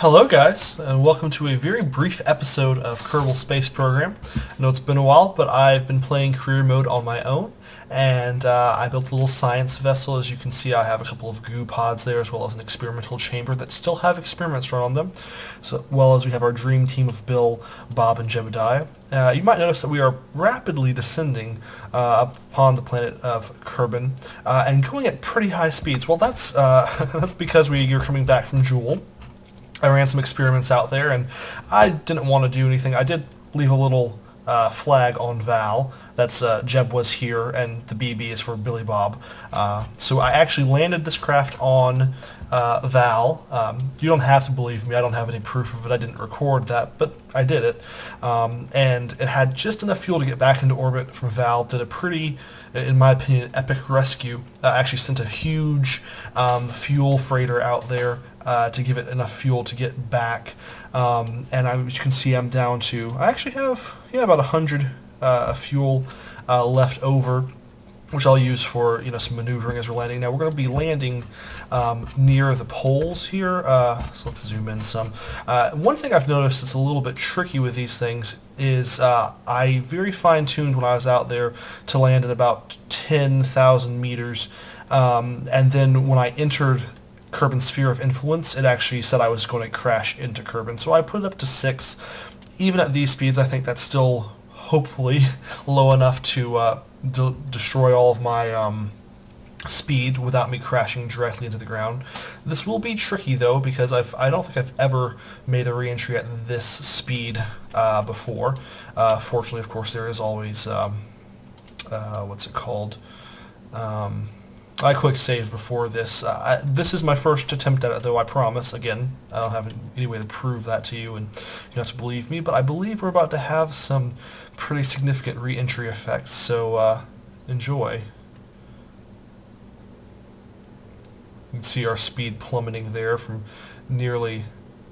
Hello guys, and welcome to a very brief episode of Kerbal Space Program. I know it's been a while, but I've been playing career mode on my own, and I built a little science vessel. As you can see, I have a couple of goo pods there, as well as an experimental chamber that still have experiments run on them, so well as we have our dream team of Bill, Bob, and Jebediah. You might notice that we are rapidly descending upon the planet of Kerbin, and going at pretty high speeds. Well, that's that's because you're coming back from Jewel. I ran some experiments out there, and I didn't want to do anything. I did leave a little flag on Vall. That's Jeb was here, and the BB is for Billy Bob. So I actually landed this craft on Vall. You don't have to believe me. I don't have any proof of it. I didn't record that, but I did it. And it had just enough fuel to get back into orbit from Vall. Did a pretty, in my opinion, epic rescue. Actually sent a huge fuel freighter out there to give it enough fuel to get back. And as you can see, I'm down to, I actually have about 100 fuel left over, which I'll use for some maneuvering as we're landing. Now we're going to be landing near the poles here, so let's zoom in some. One thing I've noticed that's a little bit tricky with these things is I very fine-tuned when I was out there to land at about 10,000 meters, and then when I entered Kerbin's sphere of influence, it actually said I was going to crash into Kerbin, so I put it up to 6. Even at these speeds, I think that's still hopefully low enough to destroy all of my speed without me crashing directly into the ground. This will be tricky though, because I don't think I've ever made a reentry at this speed before. Fortunately, of course, there is always what's it called? I quick saved before this. This is my first attempt at it, though, I promise. Again, I don't have any way to prove that to you, and you don't have to believe me, but I believe we're about to have some pretty significant re-entry effects, so enjoy. You can see our speed plummeting there from nearly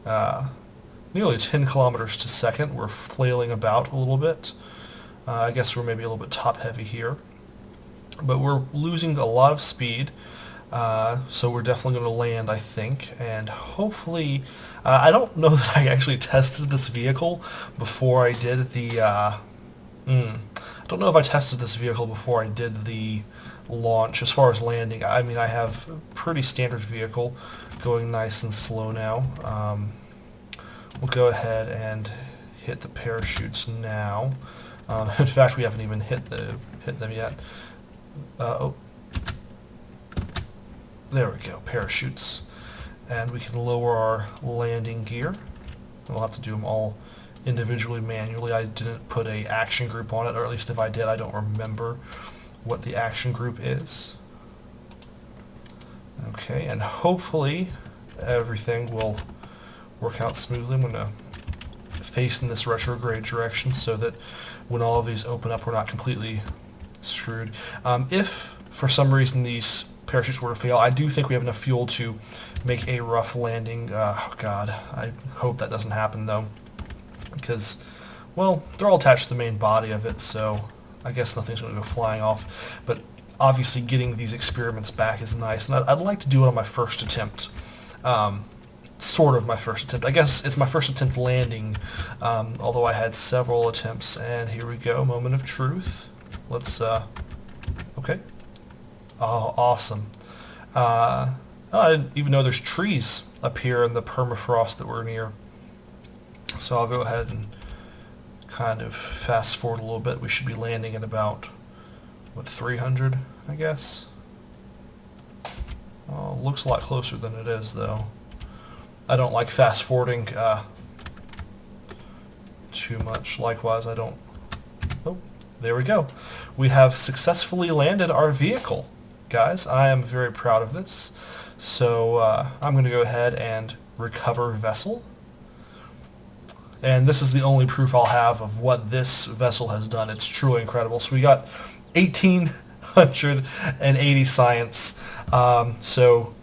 10 kilometers to second. We're flailing about a little bit. I guess we're maybe a little bit top-heavy here. But we're losing a lot of speed, so we're definitely going to land, I think, and hopefully, I don't know that I actually tested this vehicle before I did the, I don't know if I tested this vehicle before I did the launch. As far as landing, I mean, I have a pretty standard vehicle going nice and slow now. We'll go ahead and hit the parachutes now. In fact, we haven't even hit them yet. Oh, there we go, parachutes. And we can lower our landing gear. We'll have to do them all individually manually. I didn't put a action group on it, or at least if I did, I don't remember what the action group is. Okay, and hopefully everything will work out smoothly. I'm going to face in this retrograde direction so that when all of these open up, we're not completely screwed. If for some reason these parachutes were to fail, I do think we have enough fuel to make a rough landing. Oh god, I hope that doesn't happen though, because, well, they're all attached to the main body of it, so I guess nothing's going to go flying off. But obviously getting these experiments back is nice, and I'd like to do it on my first attempt. Sort of my first attempt. I guess it's my first attempt landing, although I had several attempts. And here we go, moment of truth. Let's, okay. Oh, awesome. I didn't even know there's trees up here in the permafrost that we're near. So I'll go ahead and kind of fast forward a little bit. We should be landing at about, what, 300, I guess? Oh, looks a lot closer than it is, though. I don't like fast forwarding too much. Likewise, I don't... Oh. There we go. We have successfully landed our vehicle, guys. I am very proud of this. So I'm going to go ahead and recover vessel. And this is the only proof I'll have of what this vessel has done. It's truly incredible. So we got 1,880 science. So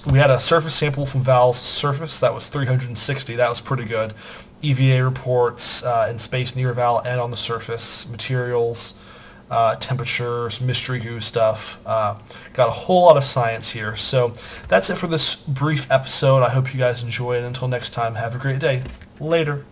we had a surface sample from Vall's surface. That was 360. That was pretty good. EVA reports in space near Vall and on the surface, materials, temperatures, mystery goo stuff. Got a whole lot of science here. So that's it for this brief episode. I hope you guys enjoy it. Until next time, have a great day. Later.